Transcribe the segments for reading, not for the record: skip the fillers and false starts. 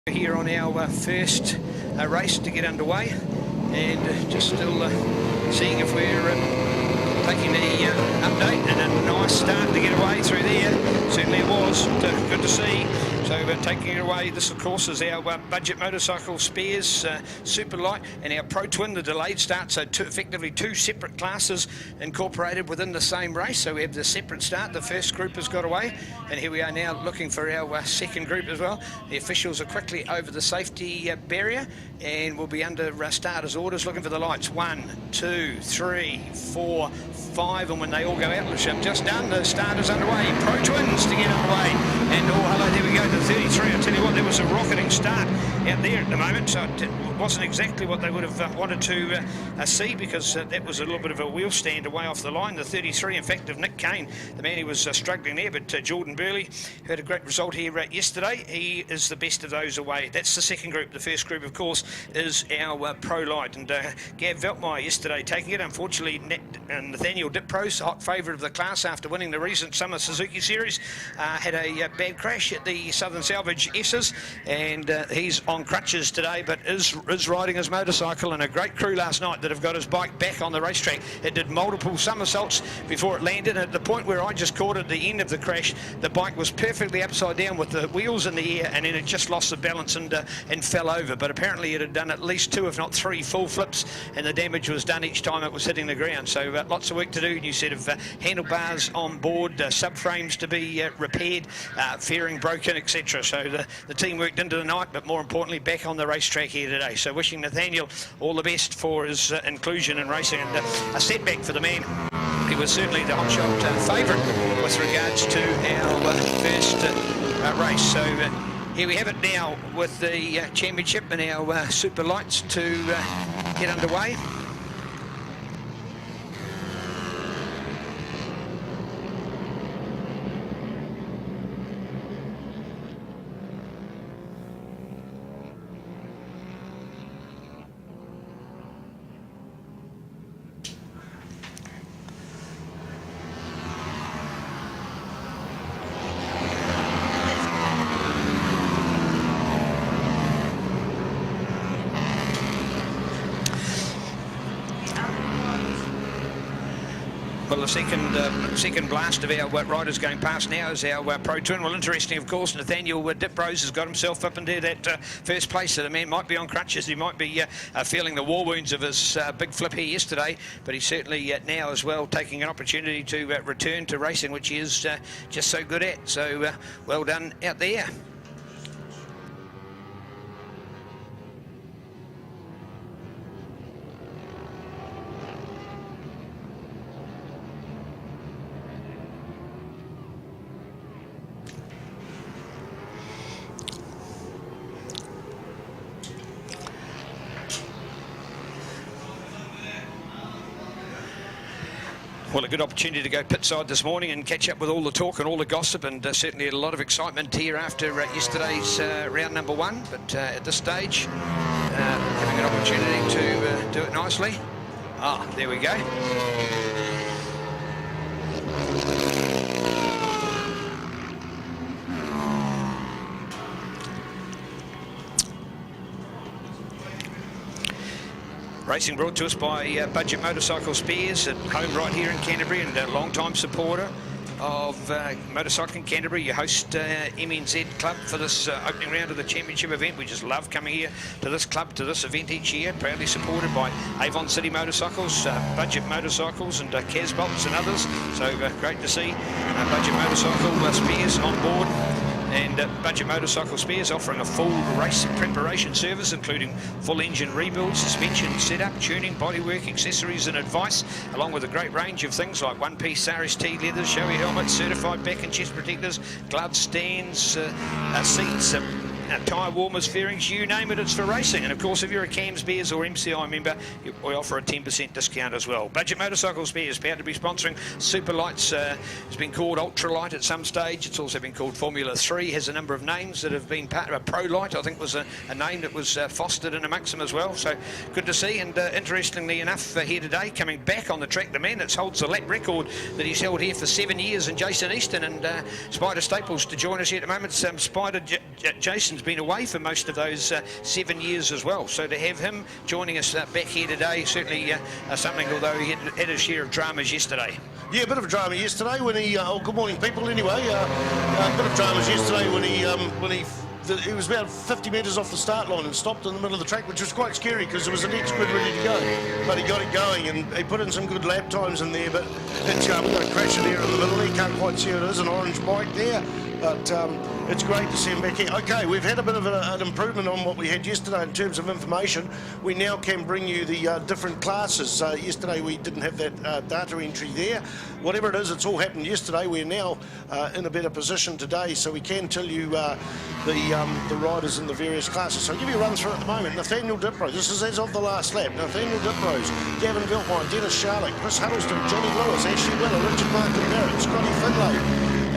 Here on our first race to get underway, and just still seeing if we're taking the update, and a nice start to get away through there. Certainly it was good to see. So taking it away, this of course is our budget motorcycle spares Superlight and our ProTwin, the delayed start, so effectively two separate classes incorporated within the same race. So we have the separate start, the first group has got away, and here we are now looking for our second group as well. The officials are quickly over the safety barrier, and we'll be under starters orders, looking for the lights. 1, 2, 3, 4, 5, and when they all go out, which I've just done, the starters underway. ProTwins to get underway, and oh hello, there we go, the 33. I tell you what, there was a rocketing start out there at the moment, so it wasn't exactly what they would have wanted to see, because that was a little bit of a wheel stand away off the line. The 33, in fact, of Nick Kane, the man who was struggling there, but Jordan Burley had a great result here yesterday. He is the best of those away. That's the second group. The first group, of course, is our Pro Light, and Gav Veltmeyer yesterday taking it. Unfortunately, Nathaniel Dipros, hot favourite of the class after winning the recent Summer Suzuki Series, had a bad crash at the Southern Salvage S's, and he's on crutches today, but is riding his motorcycle, and a great crew last night that have got his bike back on the racetrack. It did multiple somersaults before it landed, and at the point where I just caught at the end of the crash, the bike was perfectly upside down with the wheels in the air, and then it just lost the balance and fell over. But apparently it had done at least 2 if not 3 full flips, and the damage was done each time it was hitting the ground. So lots of work to do. New set of handlebars on board, subframes to be repaired, fairing broken, etc. So the team worked into the night, but more importantly back on the racetrack here today. So wishing Nathaniel all the best for his inclusion in racing, and a setback for the man. He was certainly the hotshot favourite with regards to our first race. So here we have it now with the championship and our Super Lights to get underway. Well, the second blast of our riders going past now is our ProTwin. Well, interesting, of course, Nathaniel Diprose has got himself up into that first place. So the man might be on crutches. He might be feeling the war wounds of his big flip here yesterday, but he's certainly now as well taking an opportunity to return to racing, which he is just so good at. So well done out there. Well, a good opportunity to go pit side this morning and catch up with all the talk and all the gossip, and certainly a lot of excitement here after yesterday's round number 1. But at this stage, having an opportunity to do it nicely. Ah, there we go. Racing brought to us by Budget Motorcycle Spares, at home right here in Canterbury, and a long-time supporter of Motorcycling Canterbury, your host MNZ club for this opening round of the championship event. We just love coming here to this club, to this event each year, proudly supported by Avon City Motorcycles, Budget Motorcycles and Casbolts and others. So great to see Budget Motorcycle Spares on board. And Budget Motorcycle Spares offering a full race preparation service, including full engine rebuild, suspension setup, tuning, bodywork, accessories and advice, along with a great range of things like one-piece RST leathers, showy helmets, certified back and chest protectors, gloves, stands, seats, tyre warmers, fairings, you name it, it's for racing. And of course, if you're a CAMS Bears or MCI member, we offer a 10% discount as well. Budget Motorcycle Spares, proud to be sponsoring Superlites. It's been called Ultralight at some stage. It's also been called Formula 3. Has a number of names that have been part of a ProLight. I think was a name that was fostered in amongst them as well. So good to see. And interestingly enough, here today, coming back on the track, the man that holds the lap record that he's held here for 7 years, and Jason Easton, and Spider Staples to join us here at the moment. Spider, Jason, Jason's been away for most of those 7 years as well. So to have him joining us back here today, certainly something, although he had his share of dramas yesterday. Yeah, a bit of drama yesterday when he, good morning people anyway, a bit of dramas yesterday when he was about 50 metres off the start line and stopped in the middle of the track, which was quite scary because there was an next grid ready to go. But he got it going and he put in some good lap times in there, but it's, we've got a crasher there in the middle. You can't quite see it is, an orange bike there. But it's great to see him back here. Okay, we've had a bit of an improvement on what we had yesterday in terms of information. We now can bring you the different classes. Yesterday we didn't have that data entry there. Whatever it is, it's all happened yesterday. We're now in a better position today, so we can tell you the riders in the various classes. So I'll give you a run through at the moment. Nathaniel Diprose, this is as of the last lap. Nathaniel Diprose, Gavin Viltmine, Dennis Charlotte, Chris Huddleston, Johnny Lewis, Ashley Willer, Richard Martin Barrett, Scotty Finlay,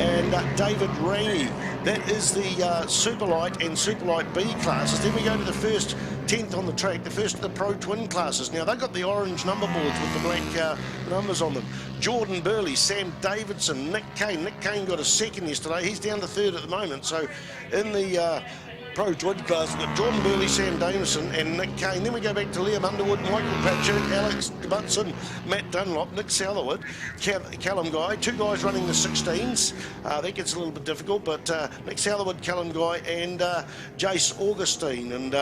and David Rainey. That is the Superlight and Superlight B classes. Then we go to the first 10th on the track, the first of the Pro Twin classes. Now, they've got the orange number boards with the black numbers on them. Jordan Burley, Sam Davidson, Nick Kane. Nick Kane got a second yesterday. He's down to third at the moment. So in the Pro Twin class, we've got Jordan Burley, Sam Davison and Nick Kane. Then we go back to Liam Underwood, Michael Patrick, Alex Butson, Matt Dunlop, Nick Southerwood, Callum Guy. Two guys running the 16s. That gets a little bit difficult, but Nick Southerwood, Callum Guy and Jace Augustine. And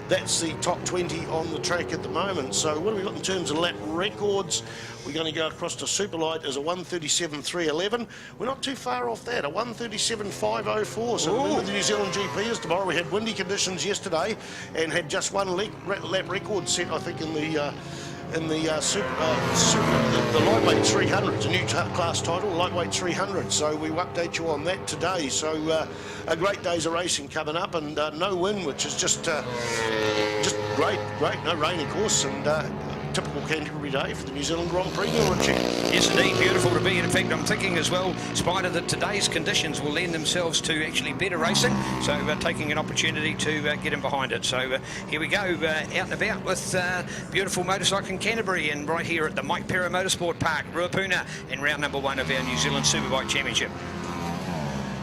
that's the top 20 on the track at the moment. So what have we got in terms of lap records? We're going to go across to Superlight as a 1:37.311. We're not too far off that, a 1:37.504. So remember the New Zealand GP is tomorrow. We had windy conditions yesterday and had just one lap record set, I think, in the lightweight 300. It's a new class title, lightweight 300. So we will update you on that today. So a great days of racing coming up, and no wind, which is just great. No rain, of course, and typical Canterbury day for the New Zealand Grand Prix, Richie. Yes, indeed, beautiful to be. In fact, I'm thinking as well, Spider, that today's conditions will lend themselves to actually better racing. So taking an opportunity to get in behind it. So here we go, out and about with beautiful motorcycling Canterbury, and right here at the Mike Perra Motorsport Park, Ruapuna, in round number 1 of our New Zealand Superbike Championship.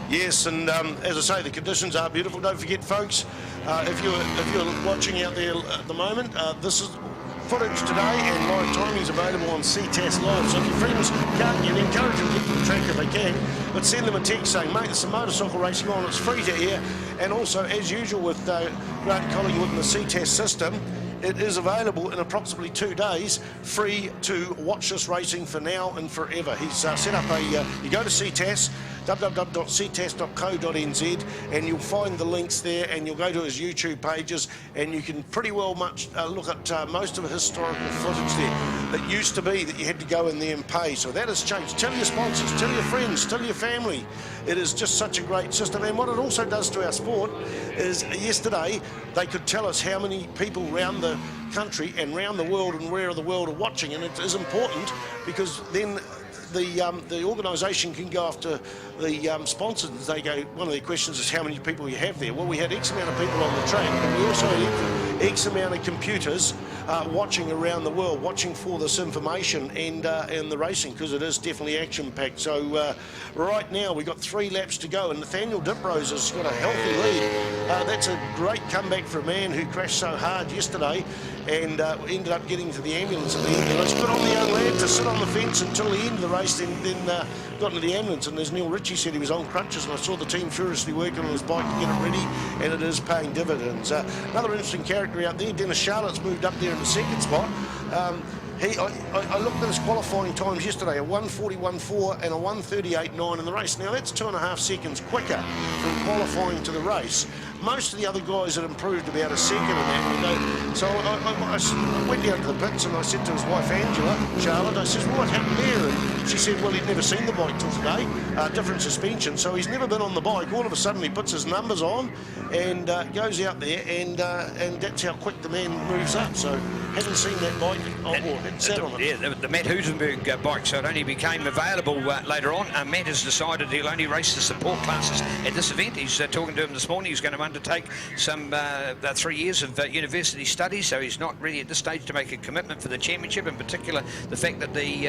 Yes, and as I say, the conditions are beautiful. Don't forget, folks, if you're watching out there at the moment, this is footage today, and live timing is available on CTAS Live. So if your friends can't get, encourage them to get to the track if they can, but send them a text saying, mate, there's some motorcycle racing on, it's free to air. And also, as usual with Grant Collingwood and the CTAS system, it is available in approximately 2 days, free to watch this racing for now and forever. He's set up a, you go to CTAS, www.ctas.co.nz, and you'll find the links there, and you'll go to his YouTube pages, and you can pretty well look at most of the historical footage there. It used to be that you had to go in there and pay, so that has changed. Tell your sponsors, tell your friends, tell your family. It is just such a great system, and what it also does to our sport is yesterday they could tell us how many people around the country and around the world and where the world are watching, and it is important because then the organisation can go after the sponsors. They go, one of their questions is how many people you have there. Well, we had X amount of people on the track, but we also had X amount of computers watching around the world, watching for this information and the racing, because it is definitely action-packed. So right now we've got 3 laps to go, and Nathaniel Diprose has got a healthy lead. That's a great comeback for a man who crashed so hard yesterday and ended up getting to the ambulance at the end. It was good on the young lad to sit on the fence until the end of the race, then got into the ambulance. And as Neil Ritchie said, he was on crutches, and I saw the team furiously working on his bike to get it ready, and it is paying dividends. Another interesting character out there, Dennis Charlotte's moved up there in the second spot. I looked at his qualifying times yesterday, a 1:41.4 and a 1:38.9 in the race. Now that's 2.5 seconds quicker from qualifying to the race. Most of the other guys had improved about a second in that. So I went down to the pits and I said to his wife Angela, Charlotte, I said, well, what happened there? And she said, well, he'd never seen the bike till today, different suspension, so he's never been on the bike. All of a sudden he puts his numbers on and goes out there, and that's how quick the man moves up. So haven't seen that bike, or sat on it. Yeah, the Matt Husenberg bike, so it only became available later on. Matt has decided he'll only race the support classes at this event. He's talking to him this morning. He's going to undertake some 3 years of university studies, so he's not ready at this stage to make a commitment for the championship. In particular, the fact that the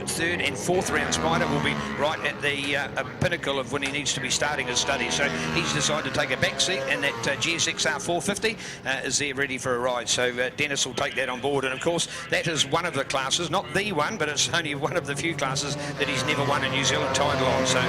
third and fourth round Spider will be right at the pinnacle of when he needs to be starting his studies. So he's decided to take a back seat, and that GSXR 450 is there ready for a ride. So Dennis will take that on board, and of course that is one of the classes, not the one, but it's only one of the few classes that he's never won a New Zealand title on. So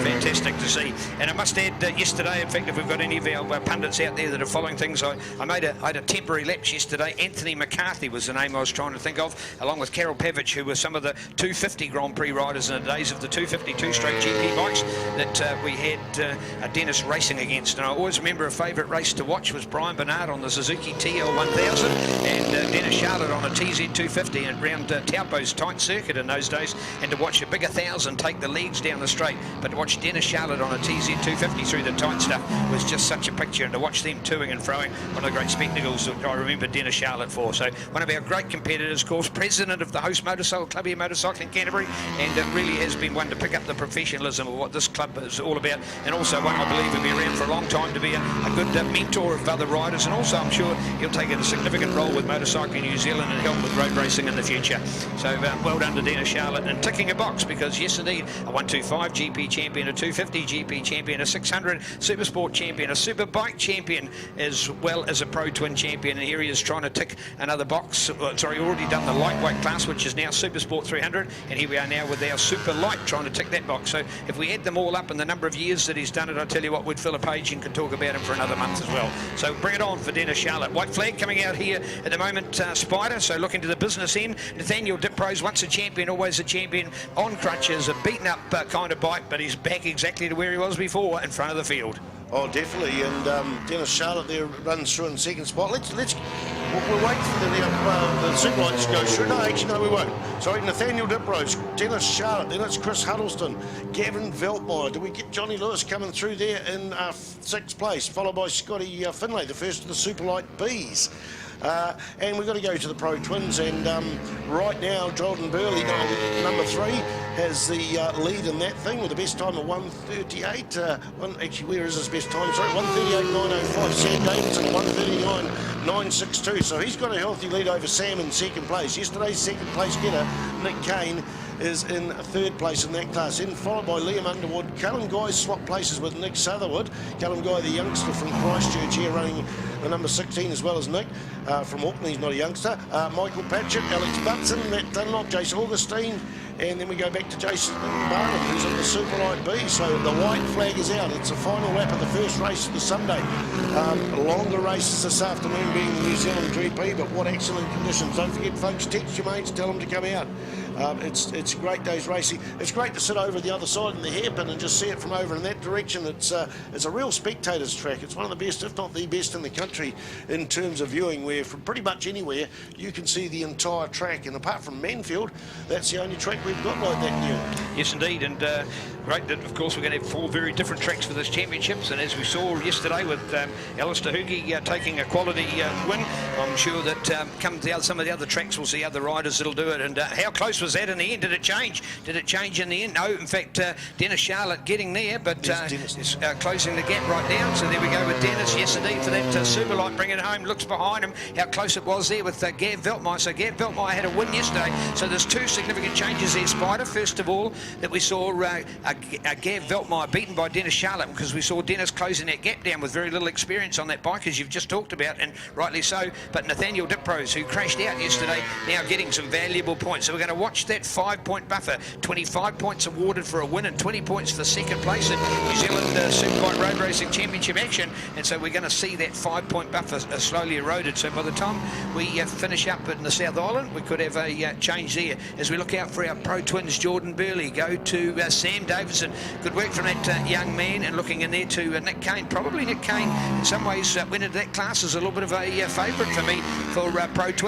fantastic to see. And I must add, yesterday, in fact, if we've got any of our pundits out there that are following things, I had a temporary lapse yesterday. Anthony McCarthy was the name I was trying to think of, along with Carol Pavich, who were some of the 250 Grand Prix riders in the days of the 252 stroke GP bikes that we had Dennis racing against. And I always remember a favourite race to watch was Brian Bernard on the Suzuki TL1000 and Dennis Charlotte on a TZ250 and round Taupo's tight circuit in those days, and to watch a big 1000 take the leads down the straight, but to watch Dennis Charlotte on a TZ250 through the tight stuff was just such a picture, and to watch them toing and throwing, one of the great spectacles that I remember Dennis Charlotte for. So one of our great competitors, of course, president of the host motorcycle club here, Motorcycling Canterbury, and it really has been one to pick up the professionalism of what this club is all about, and also one I believe will be around for a long time to be a good mentor of other riders, and also I'm sure he'll take a significant role with Motorcycling New Zealand and help with road racing in the future. So well done to Dennis Charlotte, and ticking a box, because yes indeed, a 125 GP champion, a 250 GP champion, a 600 Super Sport champion, a Super Bike champion, as well as a Pro Twin champion, and here he is trying to tick another box. Already done the lightweight class, which is now Super Sport 300, and here we are now with our Super Light trying to tick that box. So if we add them all up and the number of years that he's done it, I tell you what, we'd fill a page and could talk about him for another month as well. So bring it on for Dennis Charlotte. White flag coming out here at the moment, Spider, so looking to the business end. Nathaniel Diprose, once a champion, always a champion, on crutches, a beaten up kind of bike, but he's back exactly to where he was before, in front of the field. Oh, definitely, and Dennis Charlotte there runs through in second spot. We'll wait for the Superlites to go through. No, actually, no, we won't. Sorry, Nathaniel Diprose, Dennis Charlotte, then it's Chris Huddleston, Gavin Veltmeyer. Do we get Johnny Lewis coming through there in 6th place, followed by Scotty Finlay, the first of the Superlight Bs. And we've got to go to the Pro Twins, and right now Jordan Burley, number 3, has the lead in that thing with the best time of 1:38. Actually, where is his best time? Sorry, 1:38.905. Sam Davidson, 1:39.962. So he's got a healthy lead over Sam in second place. Yesterday's second place getter, Nick Kane, is in 3rd place in that class, then followed by Liam Underwood. Callum Guy swapped places with Nick Sutherwood. Callum Guy, the youngster from Christchurch, here running the number 16 as well as Nick from Auckland. He's not a youngster. Michael Patchett, Alex Butson, Matt Dunlop, Jason Augustine, and then we go back to Jason Barnum, who's in the Superlight B. So the white flag is out. It's the final lap of the first race of the Sunday. Longer races this afternoon being the New Zealand GP, but what excellent conditions. Don't forget, folks, text your mates, tell them to come out. It's a great day's racing. It's great to sit over the other side in the hairpin and just see it from over in that direction. It's a real spectator's track. It's one of the best, if not the best in the country in terms of viewing, where from pretty much anywhere you can see the entire track. And apart from Manfield, that's the only track we've got like that new. Yes indeed, and great that of course we're going to have 4 very different tracks for this championships, and as we saw yesterday with Alistair Hoogie taking a quality win, I'm sure that come to some of the other tracks we'll see other riders that'll do it. And how close was that in the end? Did it change? Did it change in the end? No, in fact Dennis Charlotte getting there, but is closing the gap right now. So there we go with Dennis, yes indeed, for that Superlight, bringing it home. Looks behind him how close it was there with Gav Veltmeyer. So Gav Veltmeyer had a win yesterday, so there's 2 significant changes there, Spider. First of all, that we saw Gav Veltmeyer beaten by Dennis Charlotte, because we saw Dennis closing that gap down with very little experience on that bike, as you've just talked about, and rightly so. But Nathaniel Diprose, who crashed out yesterday, now getting some valuable points. So we're going to watch that 5-point buffer. 25 points awarded for a win and 20 points for second place in New Zealand Superbike Road Racing Championship action. And so we're going to see that 5-point buffer slowly eroded. So by the time we finish up in the South Island, we could have a change there. As we look out for our Pro Twins, Jordan Burley, go to Sam Davidson. Good work from that young man, and looking in there to Nick Kane. Probably Nick Kane in some ways went into that class as a little bit of a favourite for me for Pro Twins.